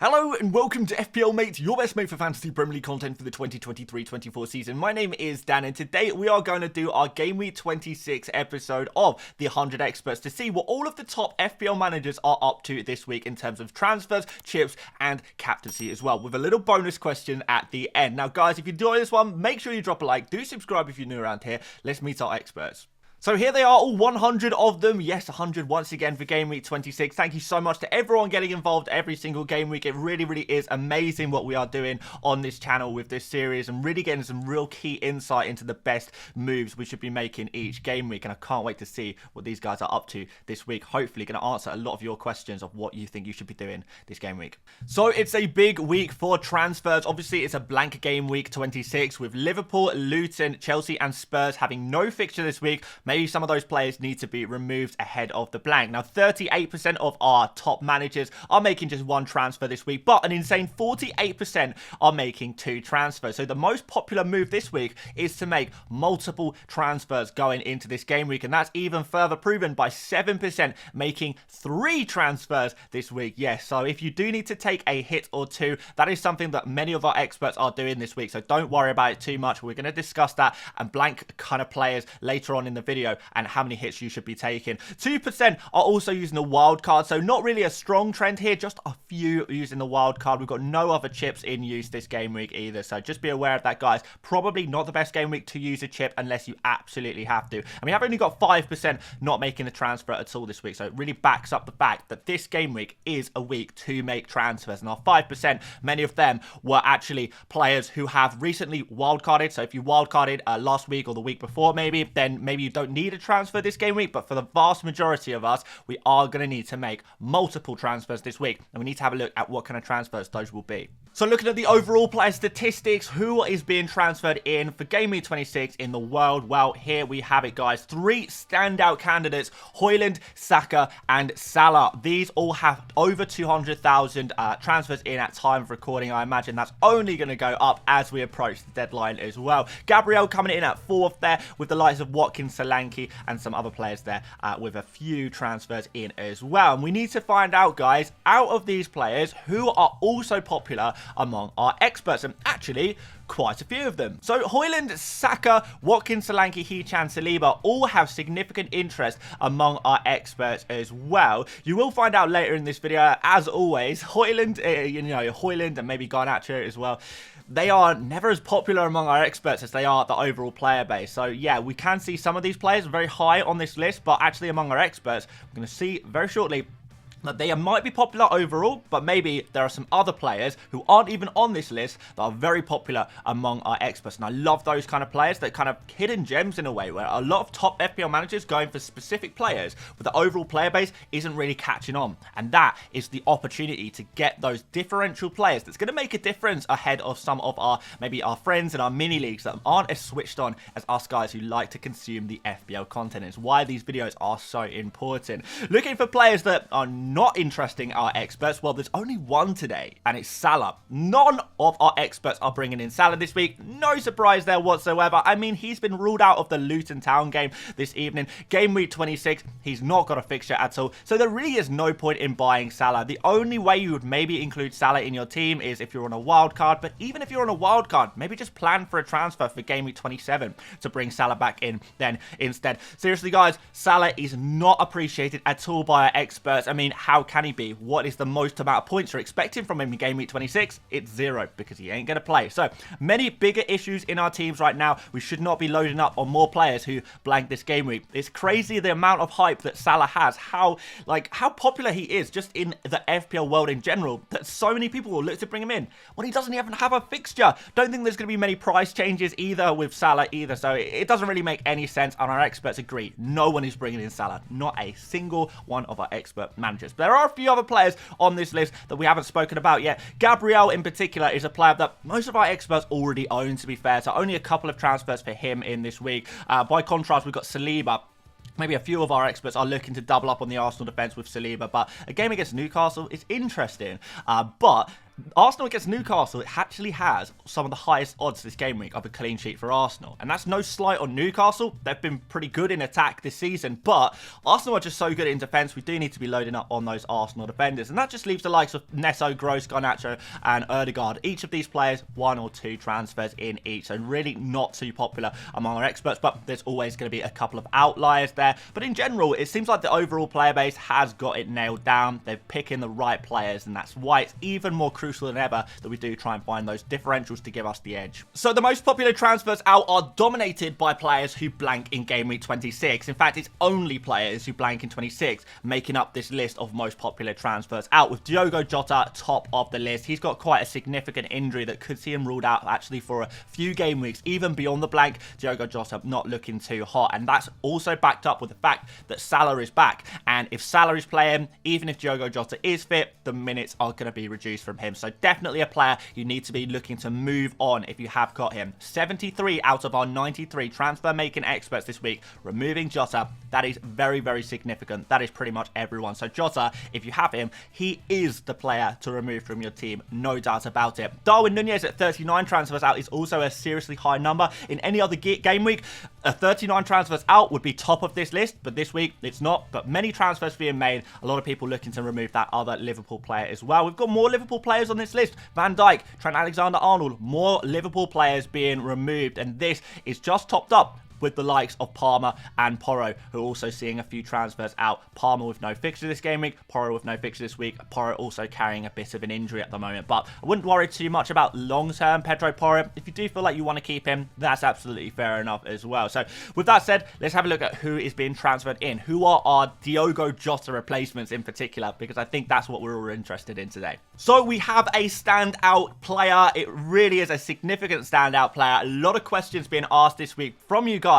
Hello and welcome to FPL Mate, your best mate for fantasy Premier League content for the 2023-24 season. My name is Dan and today we are going to do our Game Week 26 episode of the 100 Experts to see what all of the top FPL managers are up to this week in terms of transfers, chips and captaincy as well, with a little bonus question at the end. Now guys, if you enjoy this one, make sure you drop a like, do subscribe if you're new around here. Let's meet our experts. So here they are, all 100 of them. Yes, 100 once again for Game Week 26. Thank you so much to everyone getting involved every single game week. It really is amazing what we are doing on this channel with this series and really getting some real key insight into the best moves we should be making each game week. And I can't wait to see what these guys are up to this week. Hopefully going to answer a lot of your questions of what you think you should be doing this game week. So it's a big week for transfers. Obviously, it's a blank Game Week 26 with Liverpool, Luton, Chelsea and Spurs having no fixture this week. Maybe some of those players need to be removed ahead of the blank. Now, 38% of our top managers are making just one transfer this week, but an insane 48% are making two transfers. So the most popular move this week is to make multiple transfers going into this game week, and that's even further proven by 7% making three transfers this week. Yes, so if you do need to take a hit or two, that is something that many of our experts are doing this week, so don't worry about it too much. We're going to discuss that and blank kind of players later on in the video and how many hits you should be taking. 2% are also using the wild card, so not really a strong trend here, just a few using the wild card. We've got no other chips in use this game week either, so just be aware of that, guys. Probably not the best game week to use a chip unless you absolutely have to. And we have only got 5% not making a transfer at all this week, so it really backs up the fact that this game week is a week to make transfers. And our 5%, many of them were actually players who have recently wildcarded. So if you wildcarded last week or the week before maybe, then maybe you don't need a transfer this game week, but for the vast majority of us, we are going to need to make multiple transfers this week, and we need to have a look at what kind of transfers those will be. So looking at the overall player statistics, who is being transferred in for Game Week 26 in the world? Well, here we have it, guys. Three standout candidates: Højlund, Saka and Salah. These all have over 200,000 transfers in at time of recording. I imagine that's only going to go up as we approach the deadline as well. Gabriel coming in at fourth there, with the likes of Watkins, Solanke and some other players there with a few transfers in as well. And we need to find out, guys, out of these players, who are also popular among our experts, and actually quite a few of them. So Højlund, Saka, Watkins, Solanke, Hichan, Saliba all have significant interest among our experts as well. You will find out later in this video, as always, Højlund, Højlund and maybe Garnacho as well, they are never as popular among our experts as they are the overall player base. So yeah, we can see some of these players very high on this list, but actually among our experts, we're going to see very shortly that they might be popular overall, but maybe there are some other players who aren't even on this list that are very popular among our experts. And I love those kind of players, that kind of hidden gems in a way, where a lot of top FPL managers going for specific players, but the overall player base isn't really catching on. And that is the opportunity to get those differential players that's going to make a difference ahead of some of our, maybe our friends in our mini leagues that aren't as switched on as us guys who like to consume the FPL content. It's why these videos are so important. Looking for players that are not interesting our experts, well, there's only one today, and it's Salah. None of our experts are bringing in Salah this week. No surprise there whatsoever. I mean, he's been ruled out of the Luton Town game this evening. Game Week 26, he's not got a fixture at all, so there really is no point in buying Salah. The only way you would maybe include Salah in your team is if you're on a wild card, but even if you're on a wild card, maybe just plan for a transfer for Game Week 27 to bring Salah back in then instead. Seriously, guys, Salah is not appreciated at all by our experts. I mean, how can he be? What is the most amount of points you're expecting from him in Game Week 26? It's 0, because he ain't going to play. So many bigger issues in our teams right now. We should not be loading up on more players who blank this game week. It's crazy the amount of hype that Salah has, how popular he is just in the FPL world in general, that so many people will look to bring him in when he doesn't even have a fixture. Don't think there's going to be many price changes either with Salah either, so it doesn't really make any sense, and our experts agree. No one is bringing in Salah. Not a single one of our expert managers. But there are a few other players on this list that we haven't spoken about yet. Gabriel in particular is a player that most of our experts already own, to be fair, so only a couple of transfers for him in this week. By contrast, we've got Saliba. Maybe a few of our experts are looking to double up on the Arsenal defence with Saliba, but a game against Newcastle is interesting. But Arsenal against Newcastle, it actually has some of the highest odds this game week of a clean sheet for Arsenal. And that's no slight on Newcastle. They've been pretty good in attack this season, but Arsenal are just so good in defence. We do need to be loading up on those Arsenal defenders. And that just leaves the likes of Neto, Gross, Garnacho and Ødegaard. Each of these players, 1 or 2 transfers in each. So really not too popular among our experts, but there's always going to be a couple of outliers there. But in general, it seems like the overall player base has got it nailed down. They're picking the right players, and that's why it's even more crucial than ever that we do try and find those differentials to give us the edge. So the most popular transfers out are dominated by players who blank in game week 26. In fact, it's only players who blank in 26 making up this list of most popular transfers out, with Diogo Jota top of the list. He's got quite a significant injury that could see him ruled out actually for a few game weeks. Even beyond the blank, Diogo Jota not looking too hot, and that's also backed up with the fact that Salah is back. And if Salah is playing, even if Diogo Jota is fit, the minutes are going to be reduced from him. So definitely a player you need to be looking to move on if you have got him. 73 out of our 93 transfer making experts this week removing Jota. That is very, very significant. That is pretty much everyone. So Jota, if you have him, he is the player to remove from your team, no doubt about it. Darwin Nunez at 39 transfers out is also a seriously high number. In any other game week, a 39 transfers out would be top of this list, but this week it's not. But many transfers being made, a lot of people looking to remove that other Liverpool player as well. We've got more Liverpool players on this list. Van Dijk, Trent Alexander-Arnold, more Liverpool players being removed, and this is just topped up with the likes of Palmer and Porro, who are also seeing a few transfers out. Palmer with no fixture this game week, Porro with no fixture this week. Porro also carrying a bit of an injury at the moment, but I wouldn't worry too much about long-term Pedro Porro. If you do feel like you want to keep him, that's absolutely fair enough as well. So with that said, let's have a look at who is being transferred in. Who are our Diogo Jota replacements in particular, because I think that's what we're all interested in today. So we have a standout player. It really is a significant standout player. A lot of questions being asked this week from you guys.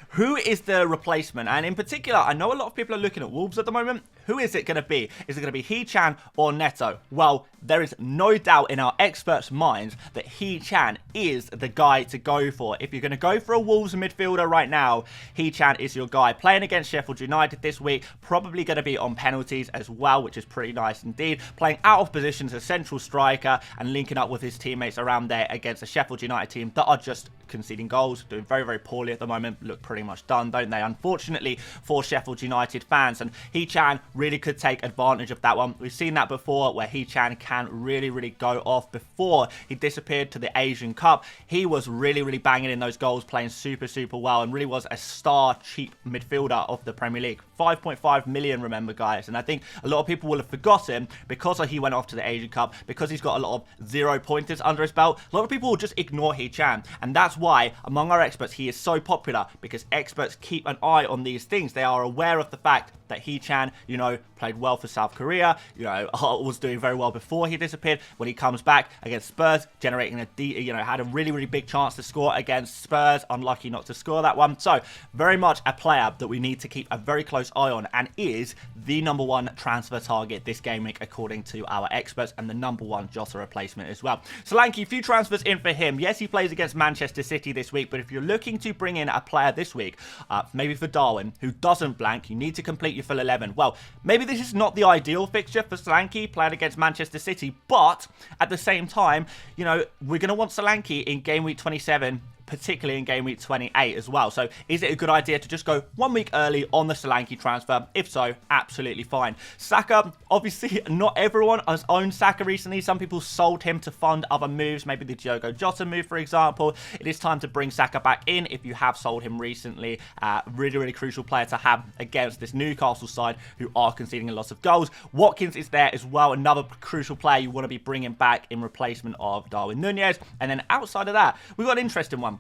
Who is the replacement? And in particular, I know a lot of people are looking at Wolves at the moment. Who is it going to be? Is it going to be Hee-Chan or Neto? Well, there is no doubt in our experts' minds that Hee-Chan is the guy to go for. If you're going to go for a Wolves midfielder right now, Hee-Chan is your guy. Playing against Sheffield United this week, probably going to be on penalties as well, which is pretty nice indeed. Playing out of position as a central striker and linking up with his teammates around there against a Sheffield United team that are just conceding goals, doing very, very poorly at the moment. Look pretty much done, don't they? Unfortunately for Sheffield United fans, and Hee-Chan really could take advantage of that one. We've seen that before where Hee-Chan can really go off. Before he disappeared to the Asian Cup, he was really banging in those goals, playing super well, and really was a star cheap midfielder of the Premier League. 5.5 million, remember guys, and I think a lot of people will have forgotten because he went off to the Asian Cup, because he's got a lot of 0 pointers under his belt. A lot of people will just ignore Hee-Chan, and that's why among our experts he is so popular, because experts keep an eye on these things. They are aware of the fact that Hee-Chan, you know, played well for South Korea, you know, was doing very well before he disappeared. When he comes back against Spurs, generating had a really big chance to score against Spurs, unlucky not to score that one. So very much a player that we need to keep a very close eye on, and is the #1 transfer target this game week according to our experts, and the #1 Jota replacement as well. Solanke, few transfers in for him. Yes, he plays against Manchester City this week, but if you're looking to bring in a player this week, maybe for Darwin, who doesn't blank, you need to complete your full 11. Well, maybe this is not the ideal fixture for Solanke playing against Manchester City, but at the same time, you know, we're going to want Solanke in game week 27, particularly in game week 28 as well. So is it a good idea to just go 1 week early on the Solanke transfer? If so, absolutely fine. Saka, obviously not everyone has owned Saka recently. Some people sold him to fund other moves, maybe the Diogo Jota move, for example. It is time to bring Saka back in if you have sold him recently. Really crucial player to have against this Newcastle side who are conceding a lot of goals. Watkins is there as well, another crucial player you want to be bringing back in replacement of Darwin Nunez. And then outside of that, we've got an interesting one.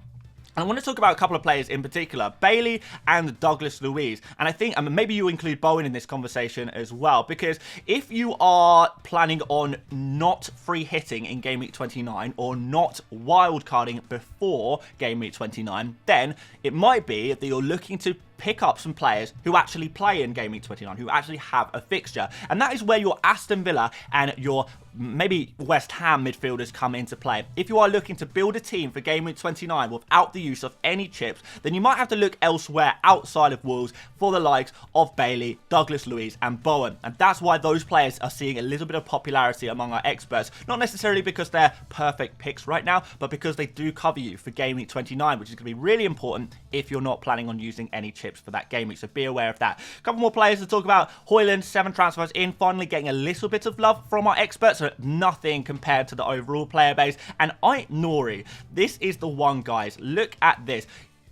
I want to talk about a couple of players in particular, Bailey and Douglas Luiz. And I think maybe you include Bowen in this conversation as well, because if you are planning on not free hitting in game week 29 or not wildcarding before game week 29, then it might be that you're looking to pick up some players who actually play in game week 29, who actually have a fixture. And that is where your Aston Villa and your maybe West Ham midfielders come into play. If you are looking to build a team for Game Week 29 without the use of any chips, then you might have to look elsewhere outside of Wolves for the likes of Bailey, Douglas Luiz and Bowen. And that's why those players are seeing a little bit of popularity among our experts. Not necessarily because they're perfect picks right now, but because they do cover you for Game Week 29, which is going to be really important if you're not planning on using any chips for that game week. So be aware of that. A couple more players to talk about. Højlund, 7 transfers in, finally getting a little bit of love from our experts, but nothing compared to the overall player base. And Nori, this is the one, guys. Look at this.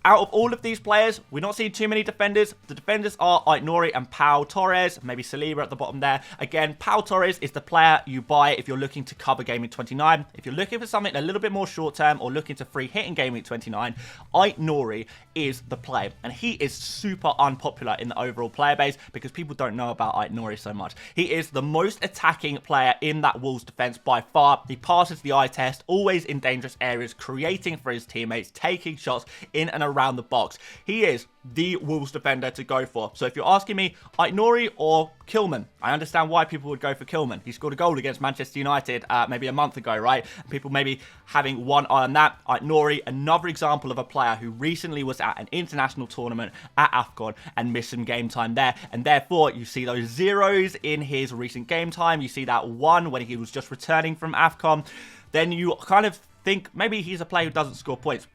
Out of all of these players, we're not seeing too many defenders. The defenders are Nori and Pau Torres, maybe Saliba at the bottom there. Again, Pau Torres is the player you buy if you're looking to cover Game Week 29. If you're looking for something a little bit more short-term or looking to free hit in Game Week 29, Nori is the play. And he is super unpopular in the overall player base because people don't know about Nori so much. He is the most attacking player in that Wolves defense by far. He passes the eye test, always in dangerous areas, creating for his teammates, taking shots in and around the box. He is the Wolves defender to go for. So if you're asking me, Nori or Kilman, I understand why people would go for Kilman. He scored a goal against Manchester United maybe a month ago, right? People maybe having one eye on that. Nori, another example of a player who recently was at an international tournament at AFCON and missed some game time there. And therefore, you see those zeros in his recent game time. You see that one when he was just returning from AFCON. Then you kind of think maybe he's a player who doesn't score points.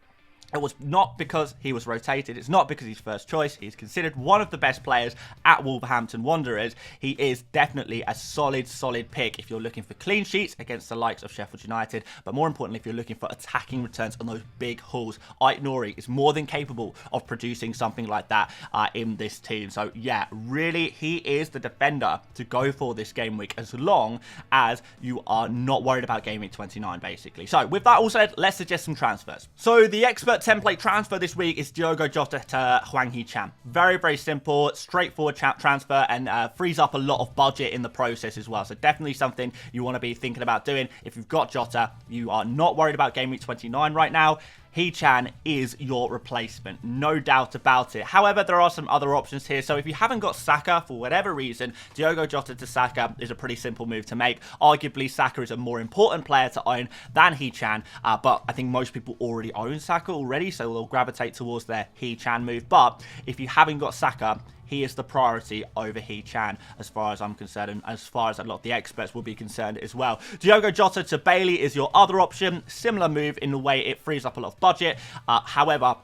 It was not because he was rotated. It's not because he's first choice. He's considered one of the best players at Wolverhampton Wanderers. He is definitely a solid pick if you're looking for clean sheets against the likes of Sheffield United. But more importantly, if you're looking for attacking returns on those big hauls, Nori is more than capable of producing something like that in this team. So yeah, really, he is the defender to go for this game week as long as you are not worried about Game Week 29, basically. So with that all said, let's suggest some transfers. So the expert template transfer this week is Diogo Jota to Hwang Hee-chan. Very simple, straightforward transfer, and frees up a lot of budget in the process as well. So definitely something you want to be thinking about doing. If you've got Jota, you are not worried about Game Week 29 right now, Hee-chan is your replacement, no doubt about it. However, there are some other options here. So if you haven't got Saka for whatever reason, Diogo Jota to Saka is a pretty simple move to make. Arguably, Saka is a more important player to own than Hee-chan, but I think most people already own Saka already, so they'll gravitate towards their Hee-chan move. But if you haven't got Saka, he is the priority over Hee-chan as far as I'm concerned, and as far as a lot of the experts will be concerned as well. Diogo Jota to Bailey is your other option. Similar move in the way it frees up a lot of budget. However,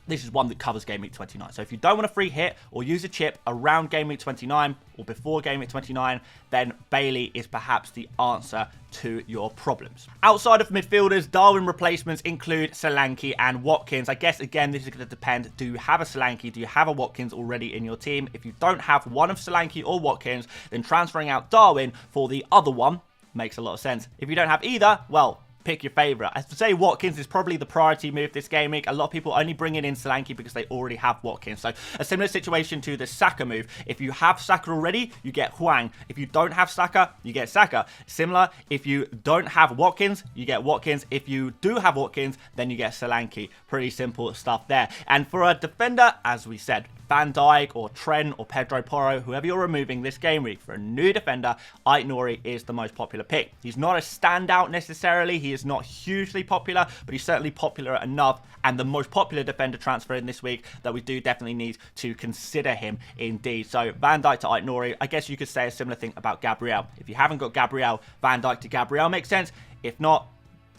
this is one that covers Game Week 29. So if you don't want a free hit or use a chip around Game Week 29 or before Game Week 29, then Bailey is perhaps the answer to your problems. Outside of midfielders, Darwin replacements include Solanke and Watkins. I guess, again, this is going to depend. Do you have a Solanke? Do you have a Watkins already in your team? If you don't have one of Solanke or Watkins, then transferring out Darwin for the other one makes a lot of sense. If you don't have either, well, pick your favourite. I have to say Watkins is probably the priority move this game week. A lot of people only bring in Solanke because they already have Watkins. So a similar situation to the Saka move. If you have Saka already, you get Hwang. If you don't have Saka, you get Saka. Similar, if you don't have Watkins, you get Watkins. If you do have Watkins, then you get Solanke. Pretty simple stuff there. And for a defender, as we said, Van Dijk or Trent or Pedro Porro, whoever you're removing this game week for a new defender, Nori is the most popular pick. He's not a standout necessarily. He is not hugely popular, but he's certainly popular enough and the most popular defender transfer in this week that we do definitely need to consider him indeed. So Van Dijk to Nori, I guess you could say a similar thing about Gabriel. If you haven't got Gabriel, Van Dijk to Gabriel makes sense. If not,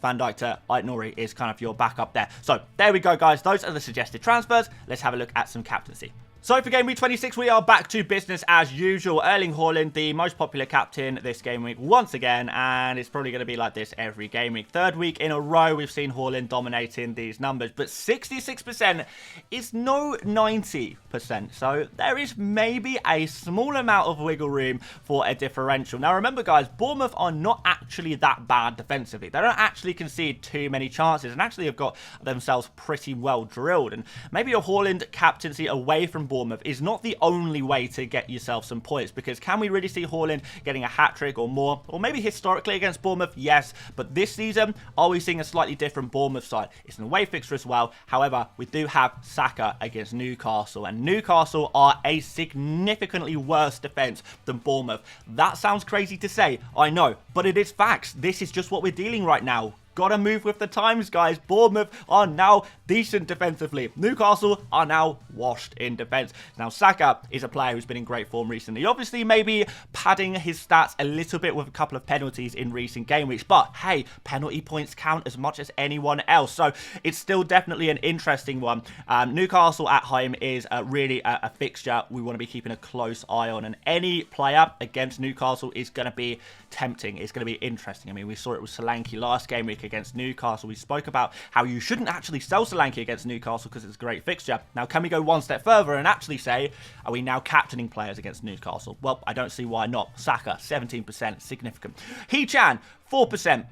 Van Dijk to Nori is kind of your backup there. So there we go, guys. Those are the suggested transfers. Let's have a look at some captaincy. So for Game Week 26, we are back to business as usual. Erling Haaland, the most popular captain this game week once again, and it's probably going to be like this every game week. Third week in a row, we've seen Haaland dominating these numbers, but 66% is no 90%. So there is maybe a small amount of wiggle room for a differential. Now remember, guys, Bournemouth are not actually that bad defensively. They don't actually concede too many chances and actually have got themselves pretty well drilled. And maybe a Haaland captaincy away from Bournemouth Bournemouth is not the only way to get yourself some points, because can we really see Haaland getting a hat-trick or more? Or maybe historically against Bournemouth, yes, but this season, are we seeing a slightly different Bournemouth side? It's an away fixture as well. However, we do have Saka against Newcastle, and Newcastle are a significantly worse defence than Bournemouth. That sounds crazy to say, I know, but it is facts. This is just what we're dealing right now. Gotta move with the times, guys. Bournemouth are now decent defensively. Newcastle are now washed in defence. Now, Saka is a player who's been in great form recently. Obviously, maybe padding his stats a little bit with a couple of penalties in recent game weeks. But, hey, penalty points count as much as anyone else. So, it's still definitely an interesting one. Newcastle at home is really a fixture we want to be keeping a close eye on. And any player against Newcastle is going to be tempting. It's going to be interesting. I mean, we saw it with Solanke last game week against Newcastle. We spoke about how you shouldn't actually sell Solanke against Newcastle because it's a great fixture. Now, can we go one step further and actually say, are we now captaining players against Newcastle? Well, I don't see why not. Saka, 17%, significant. He-Chan, 4%.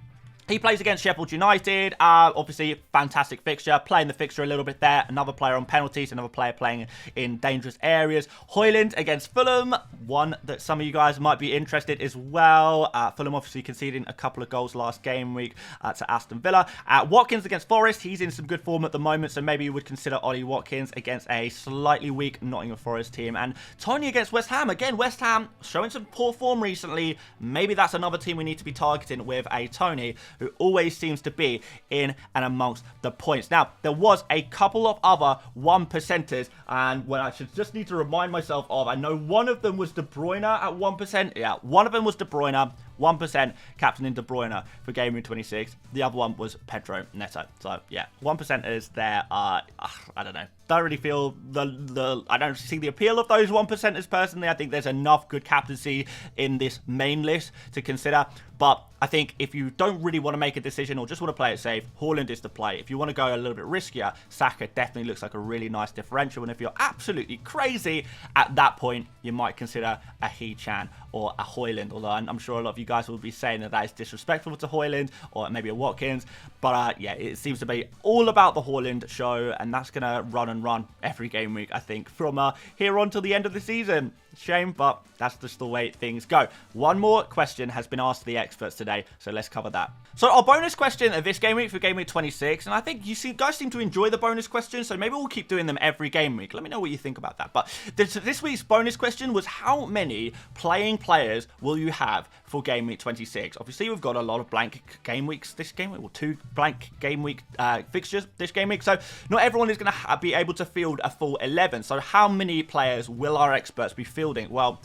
He plays against Sheffield United. Obviously, fantastic fixture. Playing the fixture a little bit there. Another player on penalties. Another player playing in dangerous areas. Højlund against Fulham. One that some of you guys might be interested as well. Fulham obviously conceding a couple of goals last game week to Aston Villa. Watkins against Forest. He's in some good form at the moment, so maybe you would consider Ollie Watkins against a slightly weak Nottingham Forest team. And Tony against West Ham. Again, West Ham showing some poor form recently. Maybe that's another team we need to be targeting with a Tony, who always seems to be in and amongst the points. Now, there was a couple of other 1%ers, and when I should just need to remind myself of, I know one of them was De Bruyne at 1%. Yeah, one of them was De Bruyne, 1% captain in De Bruyne for Gameweek 26. The other one was Pedro Neto. So, yeah, 1%ers there are, I don't know. Don't really feel I don't see the appeal of those 1%ers personally. I think there's enough good captaincy in this main list to consider. But I think if you don't really want to make a decision or just want to play it safe, Haaland is the play. If you want to go a little bit riskier, Saka definitely looks like a really nice differential. And if you're absolutely crazy, at that point, you might consider a He-Chan or a Højlund. Although I'm sure a lot of you guys will be saying that is disrespectful to Højlund or maybe a Watkins. But yeah, it seems to be all about the Højlund show. And that's going to run and run every game week, I think, from here on till the end of the season. Shame, but that's just the way things go. One more question has been asked to the experts today, so let's cover that. So our bonus question of this game week for Game Week 26, and I think guys seem to enjoy the bonus questions, so maybe we'll keep doing them every game week. Let me know what you think about that. But this week's bonus question was, how many playing players will you have for Game Week 26? Obviously, we've got a lot of blank game weeks this game week, or 2 blank game week fixtures this game week, so not everyone is going to be able to field a full 11. So how many players will our experts be fielding? Well,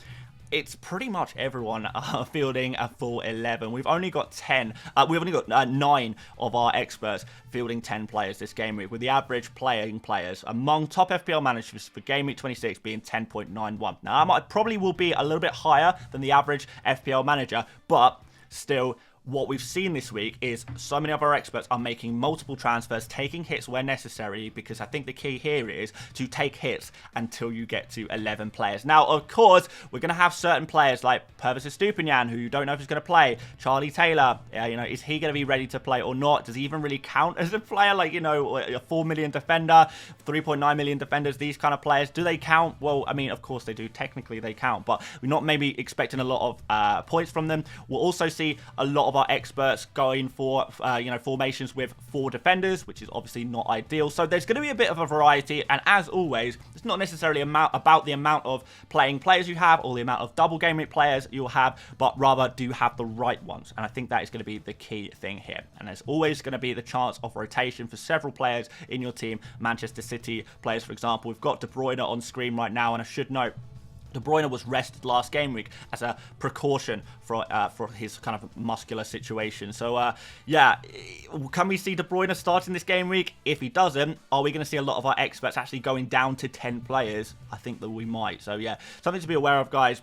it's pretty much everyone fielding a full 11. We've only got 10. We've only got 9 of our experts fielding 10 players this game week, with the average playing players among top FPL managers for Game Week 26 being 10.91. Now, I probably will be a little bit higher than the average FPL manager, but still, what we've seen this week is so many of our experts are making multiple transfers, taking hits where necessary, because I think the key here is to take hits until you get to 11 players. Now, of course, we're going to have certain players like Purvis Estupiñán, who you don't know if he's going to play. Charlie Taylor, is he going to be ready to play or not? Does he even really count as a player? Like, a 4 million defender, 3.9 million defenders, these kind of players, do they count? Well, I mean, of course they do. Technically, they count, but we're not maybe expecting a lot of points from them. We'll also see a lot of our experts going for formations with 4 defenders, which is obviously not ideal. So there's going to be a bit of a variety, and as always, it's not necessarily about the amount of playing players you have or the amount of double game week players you'll have, but rather do you have the right ones. And I think that is going to be the key thing here. And there's always going to be the chance of rotation for several players in your team. Manchester City players, for example, we've got De Bruyne on screen right now, and I should note, De Bruyne was rested last game week as a precaution for his kind of muscular situation. So, yeah, can we see De Bruyne starting this game week? If he doesn't, are we going to see a lot of our experts actually going down to 10 players? I think that we might. So, yeah, something to be aware of, guys.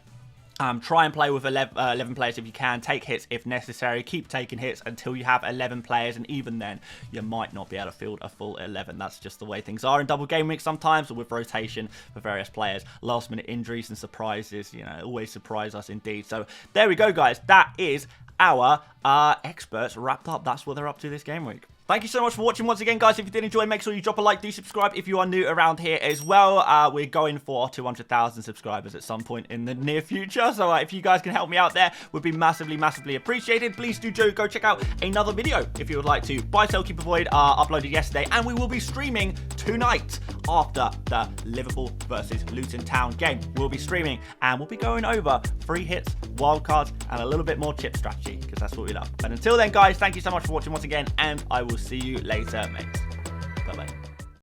Try and play with 11 players if you can. Take hits if necessary. Keep taking hits until you have 11 players. And even then, you might not be able to field a full 11. That's just the way things are in double game week sometimes, or with rotation for various players. Last minute injuries and surprises, always surprise us indeed. So there we go, guys. That is our experts wrapped up. That's what they're up to this game week. Thank you so much for watching once again, guys. If you did enjoy, make sure you drop a like, do subscribe if you are new around here as well. We're going for 200,000 subscribers at some point in the near future. So if you guys can help me out there, would be massively, massively appreciated. Please do go check out another video if you would like to. Buy, sell, keep, avoid uploaded yesterday. And we will be streaming tonight after the Liverpool versus Luton Town game. We'll be streaming and we'll be going over free hits, wildcards, and a little bit more chip strategy because that's what we love. But until then, guys, thank you so much for watching once again, and I will see you later, mates.